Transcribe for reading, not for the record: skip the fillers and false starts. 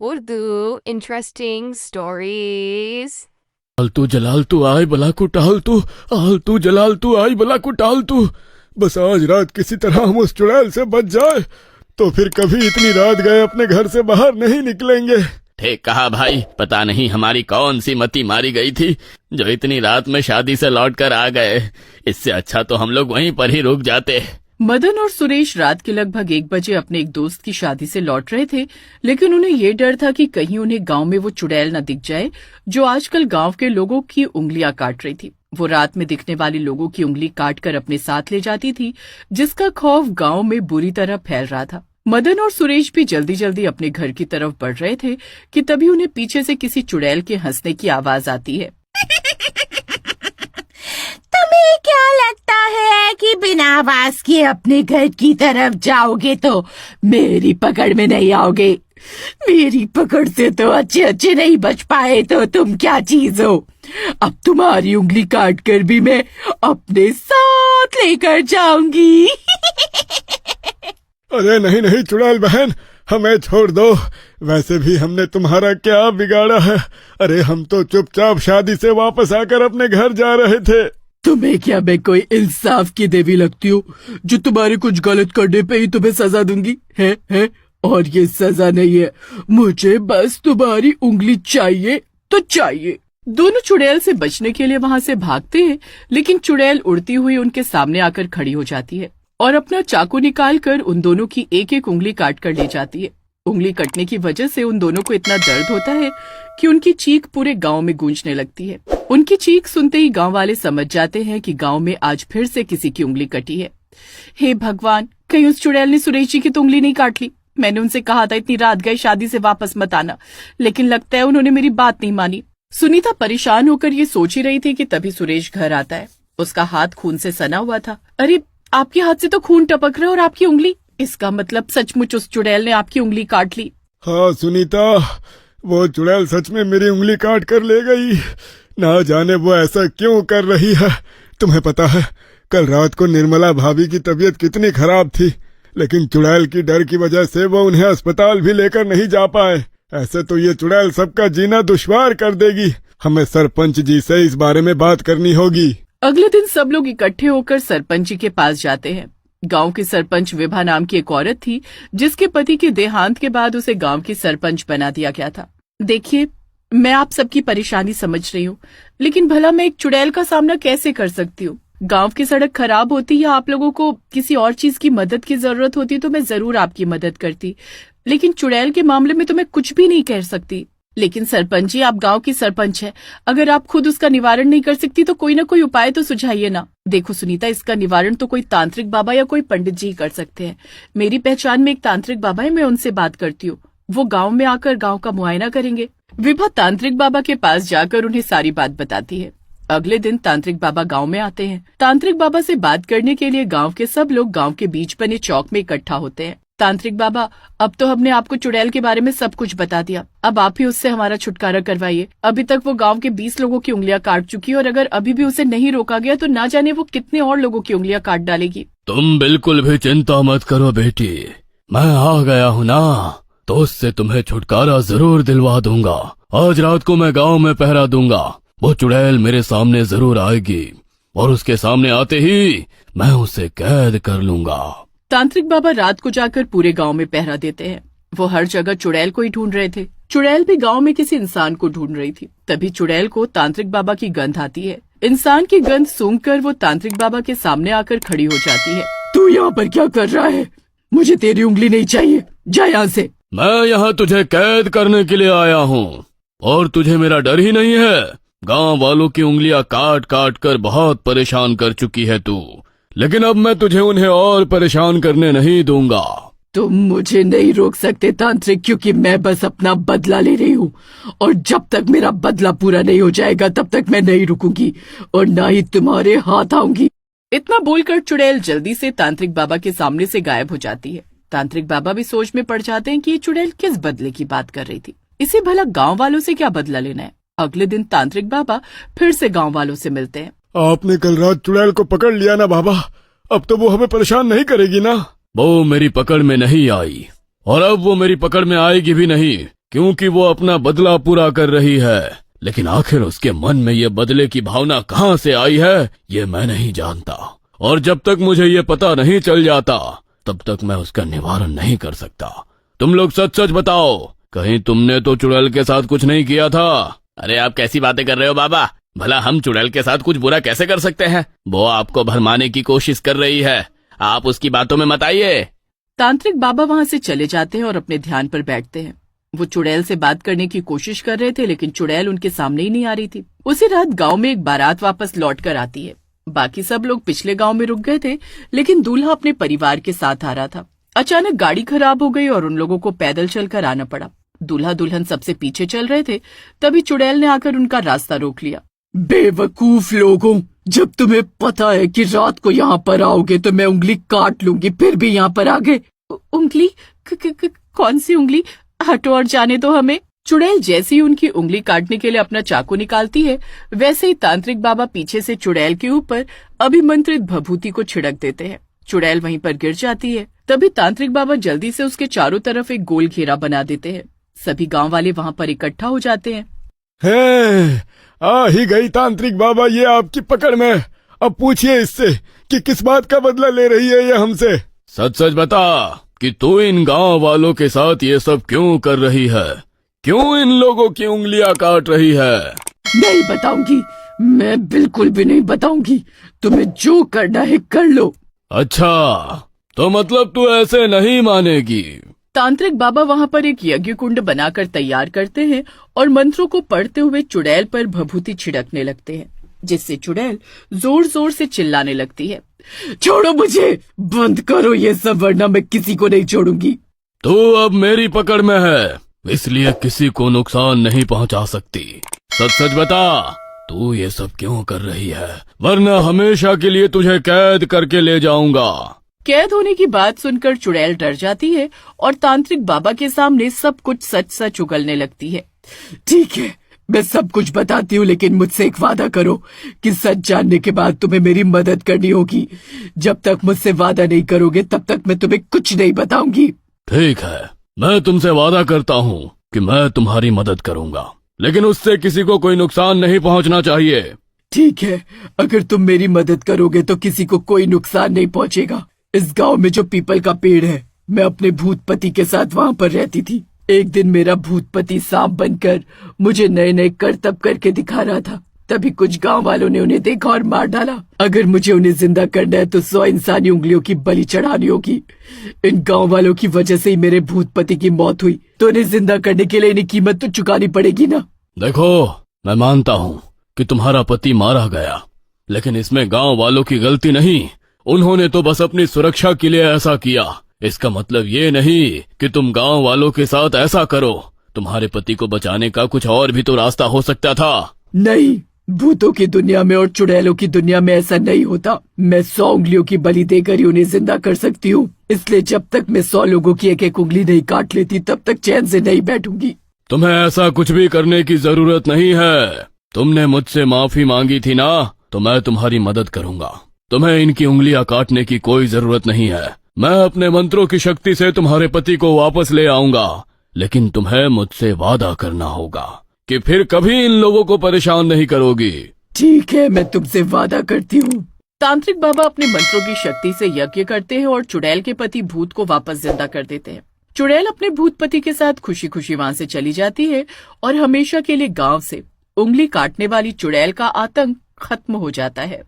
Urdu interesting stories. आलतू जलालतू आय बला को टालतू, आलतू जलालतू आय बला को टालतू। बस आज रात किसी तरह हम उस चुड़ैल से बच जाए तो फिर कभी इतनी रात गए अपने घर से बाहर नहीं निकलेंगे। ठीक कहा भाई, पता नहीं हमारी कौन सी मती मारी गई थी जो इतनी रात में शादी से लौट कर आ गए। इससे अच्छा तो हम लोग वहीं पर ही रुक जाते। मदन और सुरेश रात के लगभग 1 बजे अपने एक दोस्त की शादी से लौट रहे थे, लेकिन उन्हें ये डर था कि कहीं उन्हें गांव में वो चुड़ैल न दिख जाए जो आजकल गांव के लोगों की उंगलियां काट रही थी। वो रात में दिखने वाली लोगों की उंगली काटकर अपने साथ ले जाती थी, जिसका खौफ गांव में बुरी तरह फैल रहा था। मदन और सुरेश भी जल्दी जल्दी अपने घर की तरफ बढ़ रहे थे कि तभी उन्हें पीछे से किसी चुड़ैल के हंसने की आवाज आती है। तुम्हें क्या लगता है कि बिना आवाज के अपने घर की तरफ जाओगे तो मेरी पकड़ में नहीं आओगे? मेरी पकड़ से तो अच्छे नहीं बच पाए तो तुम क्या चीज हो? अब तुम्हारी उंगली काट कर भी मैं अपने साथ लेकर जाऊंगी। अरे नहीं नहीं चुड़ैल बहन, हमें छोड़ दो। वैसे भी हमने तुम्हारा क्या बिगाड़ा है? अरे हम तो चुपचाप शादी से वापस आकर अपने घर जा रहे थे। तुम्हें क्या मैं कोई इंसाफ की देवी लगती हूँ जो तुम्हारे कुछ गलत करने पे ही तुम्हें सजा दूंगी? है? और ये सजा नहीं है, मुझे बस तुम्हारी उंगली चाहिए तो चाहिए। दोनों चुड़ैल से बचने के लिए वहाँ से भागते हैं, लेकिन चुड़ैल उड़ती हुई उनके सामने आकर खड़ी हो जाती है और अपना चाकू निकालकर उन दोनों की एक एक उंगली काट कर ले जाती है। उंगली कटने की वजह से उन दोनों को इतना दर्द होता है कि उनकी चीख पूरे गांव में गूंजने लगती है। उनकी चीख सुनते ही गांव वाले समझ जाते हैं कि गांव में आज फिर से किसी की उंगली कटी है। हे भगवान, कहीं उस चुड़ैल ने सुरेश जी की तो उंगली नहीं काट ली। मैंने उनसे कहा था इतनी रात गए शादी से वापस मत आना, लेकिन लगता है उन्होंने मेरी बात नहीं मानी। सुनीता परेशान होकर ये सोच ही रही थी कि तभी सुरेश घर आता है। उसका हाथ खून से सना हुआ था। अरे, आपके हाथ से तो खून टपक रहा है और आपकी उंगली, इसका मतलब सचमुच उस चुड़ैल ने आपकी उंगली काट ली। हाँ सुनीता, वो चुड़ैल सच में मेरी उंगली काट कर ले गई। ना जाने वो ऐसा क्यों कर रही है। तुम्हें पता है कल रात को निर्मला भाभी की तबीयत कितनी खराब थी, लेकिन चुड़ैल की डर की वजह से वो उन्हें अस्पताल भी लेकर नहीं जा पाए। ऐसे तो ये चुड़ैल सबका जीना दुश्वार कर देगी। हमें सरपंच जी से इस बारे में बात करनी होगी। अगले दिन सब लोग इकट्ठे होकर सरपंच जी के पास जाते हैं। गांव की सरपंच विभा नाम की एक औरत थी, जिसके पति के देहांत के बाद उसे गांव की सरपंच बना दिया गया था। देखिए, मैं आप सबकी परेशानी समझ रही हूँ, लेकिन भला मैं एक चुड़ैल का सामना कैसे कर सकती हूँ? गांव की सड़क खराब होती या आप लोगों को किसी और चीज की मदद की जरूरत होती तो मैं जरूर आपकी मदद करती, लेकिन चुड़ैल के मामले में तो मैं कुछ भी नहीं कह सकती। लेकिन सरपंच जी, आप गांव की सरपंच है, अगर आप खुद उसका निवारण नहीं कर सकती तो कोई ना कोई उपाय तो सुझाइए ना। देखो सुनीता, इसका निवारण तो कोई तांत्रिक बाबा या कोई पंडित जी कर सकते हैं। मेरी पहचान में एक तांत्रिक बाबा है, मैं उनसे बात करती हूँ। वो गांव में आकर गांव का मुआयना करेंगे। विभा तांत्रिक बाबा के पास जाकर उन्हें सारी बात बताती है। अगले दिन तांत्रिक बाबा गांव में आते हैं। तांत्रिक बाबा से बात करने के लिए गांव के सब लोग गांव के बीच बने चौक में इकट्ठा होते हैं। तांत्रिक बाबा, अब तो हमने आपको चुड़ैल के बारे में सब कुछ बता दिया, अब आप ही उससे हमारा छुटकारा करवाइए। अभी तक वो गांव के 20 लोगों की उंगलियां काट चुकी है और अगर अभी भी उसे नहीं रोका गया तो ना जाने वो कितने और लोगों की उंगलियां काट डालेगी। तुम बिल्कुल भी चिंता मत करो बेटी, मैं आ गया हूँ ना, तो उससे तुम्हें छुटकारा जरूर दिलवा दूंगा। आज रात को मैं गाँव में पहरा दूंगा। वो चुड़ैल मेरे सामने जरूर आएगी और उसके सामने आते ही मैं उसे कैद कर लूंगा। तांत्रिक बाबा रात को जाकर पूरे गांव में पहरा देते हैं। वो हर जगह चुड़ैल को ही ढूंढ रहे थे। चुड़ैल भी गांव में किसी इंसान को ढूंढ रही थी। तभी चुड़ैल को तांत्रिक बाबा की गंध आती है। इंसान की गंध सूंघकर वो तांत्रिक बाबा के सामने आकर खड़ी हो जाती है। तू यहाँ पर क्या कर रहा है? मुझे तेरी उंगली नहीं चाहिए, जा यहाँ से। मैं यहाँ तुझे कैद करने के लिए आया हूँ और तुझे मेरा डर ही नहीं है। गाँव वालों की उंगलियां काट काट कर बहुत परेशान कर चुकी है तू, लेकिन अब मैं तुझे उन्हें और परेशान करने नहीं दूंगा। तुम मुझे नहीं रोक सकते तांत्रिक, क्योंकि मैं बस अपना बदला ले रही हूँ और जब तक मेरा बदला पूरा नहीं हो जाएगा तब तक मैं नहीं रुकूंगी और ना ही तुम्हारे हाथ आऊंगी। इतना बोलकर चुड़ैल जल्दी से तांत्रिक बाबा के सामने से गायब हो जाती है। तांत्रिक बाबा भी सोच में पड़ जाते हैं कि ये चुड़ैल किस बदले की बात कर रही थी। इसे भला गाँव वालों से क्या बदला लेना है। अगले दिन तांत्रिक बाबा फिर से गाँव वालों से मिलते हैं। आपने कल रात चुड़ैल को पकड़ लिया ना बाबा, अब तो वो हमें परेशान नहीं करेगी ना? वो मेरी पकड़ में नहीं आई और अब वो मेरी पकड़ में आएगी भी नहीं। क्योंकि वो अपना बदला पूरा कर रही है। लेकिन आखिर उसके मन में ये बदले की भावना कहाँ से आई है ये मैं नहीं जानता, और जब तक मुझे ये पता नहीं चल जाता तब तक मैं उसका निवारण नहीं कर सकता। तुम लोग सच सच बताओ, कहीं तुमने तो चुड़ैल के साथ कुछ नहीं किया था? अरे आप कैसी बातें कर रहे हो बाबा, भला हम चुड़ैल के साथ कुछ बुरा कैसे कर सकते हैं? वो आपको भरमाने की कोशिश कर रही है, आप उसकी बातों में मत आइए। तांत्रिक बाबा वहां से चले जाते हैं और अपने ध्यान पर बैठते हैं। वो चुड़ैल से बात करने की कोशिश कर रहे थे, लेकिन चुड़ैल उनके सामने ही नहीं आ रही थी। उसी रात गांव में एक बारात वापस लौट कर आती है। बाकी सब लोग पिछले गांव में रुक गए थे, लेकिन दूल्हा अपने परिवार के साथ आ रहा था। अचानक गाड़ी खराब हो गई और उन लोगों को पैदल चलकर आना पड़ा। दूल्हा दुल्हन सबसे पीछे चल रहे थे, तभी चुड़ैल ने आकर उनका रास्ता रोक लिया। बेवकूफ लोगों, जब तुम्हें पता है कि रात को यहाँ पर आओगे तो मैं उंगली काट लूंगी, फिर भी यहाँ पर आ गए। उंगली? कौन सी उंगली? हटो और जाने दो हमें। चुड़ैल जैसे ही उनकी उंगली काटने के लिए अपना चाकू निकालती है, वैसे ही तांत्रिक बाबा पीछे से चुड़ैल के ऊपर अभिमंत्रित भभूति को छिड़क देते हैं। चुड़ैल वहीं पर गिर जाती है। तभी तांत्रिक बाबा जल्दी से उसके चारों तरफ एक गोल घेरा बना देते हैं। सभी गांव वाले वहां पर इकट्ठा हो जाते हैं। है, आ ही गई तांत्रिक बाबा ये आपकी पकड़ में। अब पूछिए इससे कि किस बात का बदला ले रही है ये हमसे। सच सच बता कि तू इन गांव वालों के साथ ये सब क्यों कर रही है? क्यों इन लोगों की उंगलियां काट रही है? नहीं बताऊंगी, मैं बिल्कुल भी नहीं बताऊंगी। तुम्हें जो करना है कर लो। अच्छा, तो मतलब तू ऐसे नहीं मानेगी? तांत्रिक बाबा वहां पर एक यज्ञ कुंड बनाकर तैयार करते हैं और मंत्रों को पढ़ते हुए चुड़ैल पर भभूति छिड़कने लगते हैं, जिससे चुड़ैल जोर जोर से चिल्लाने लगती है। छोड़ो मुझे, बंद करो ये सब, वरना मैं किसी को नहीं छोड़ूंगी। तू अब मेरी पकड़ में है, इसलिए किसी को नुकसान नहीं पहुंचा सकती। सच सच बता, तू ये सब क्यों कर रही है? वरना हमेशा के लिए तुझे कैद करके ले जाऊंगा। कैद होने की बात सुनकर चुड़ैल डर जाती है और तांत्रिक बाबा के सामने सब कुछ सच सच उगलने लगती है। ठीक है, मैं सब कुछ बताती हूँ, लेकिन मुझसे एक वादा करो कि सच जानने के बाद तुम्हें मेरी मदद करनी होगी। जब तक मुझसे वादा नहीं करोगे तब तक मैं तुम्हें कुछ नहीं बताऊंगी। ठीक है, मैं तुमसे वादा करता हूँ कि मैं तुम्हारी मदद करूंगा, लेकिन उससे किसी को कोई नुकसान नहीं पहुंचना चाहिए। ठीक है, अगर तुम मेरी मदद करोगे तो किसी को कोई नुकसान नहीं पहुंचेगा। इस गांव में जो पीपल का पेड़ है, मैं अपने भूतपति के साथ वहां पर रहती थी। एक दिन मेरा भूतपति सांप बनकर मुझे नए नए करतब करके दिखा रहा था। तभी कुछ गांव वालों ने उन्हें देखा और मार डाला। अगर मुझे उन्हें जिंदा करना है तो 100 इंसानी उंगलियों की बलि चढ़ानी होगी। इन गांव वालों की वजह से ही मेरे भूतपति की मौत हुई, तो उन्हें जिंदा करने के लिए इन्हें कीमत तो चुकानी पड़ेगी ना। देखो, मैं मानता हूँ कि तुम्हारा पति मारा गया, लेकिन इसमें गांव वालों की गलती नहीं। उन्होंने तो बस अपनी सुरक्षा के लिए ऐसा किया। इसका मतलब ये नहीं कि तुम गांव वालों के साथ ऐसा करो। तुम्हारे पति को बचाने का कुछ और भी तो रास्ता हो सकता था। नहीं, भूतों की दुनिया में और चुड़ैलों की दुनिया में ऐसा नहीं होता। मैं 100 उंगलियों की बलि देकर ही उन्हें जिंदा कर सकती हूँ। इसलिए जब तक मैं 100 लोगों की एक एक उंगली नहीं काट लेती तब तक चैन से नहीं बैठूंगी। तुम्हें ऐसा कुछ भी करने की जरूरत नहीं है। तुमने मुझसे माफी मांगी थी ना, तो मैं तुम्हारी मदद करूंगा। तुम्हें इनकी उंगलियां काटने की कोई जरूरत नहीं है। मैं अपने मंत्रों की शक्ति से तुम्हारे पति को वापस ले आऊंगा, लेकिन तुम्हें मुझसे वादा करना होगा कि फिर कभी इन लोगों को परेशान नहीं करोगी। ठीक है, मैं तुमसे वादा करती हूँ। तांत्रिक बाबा अपने मंत्रों की शक्ति से यज्ञ करते हैं और चुड़ैल के पति भूत को वापस जिंदा कर देते हैं। चुड़ैल अपने भूत पति के साथ खुशी खुशी वहां से चली जाती है और हमेशा के लिए गांव से उंगली काटने वाली चुड़ैल का आतंक खत्म हो जाता है।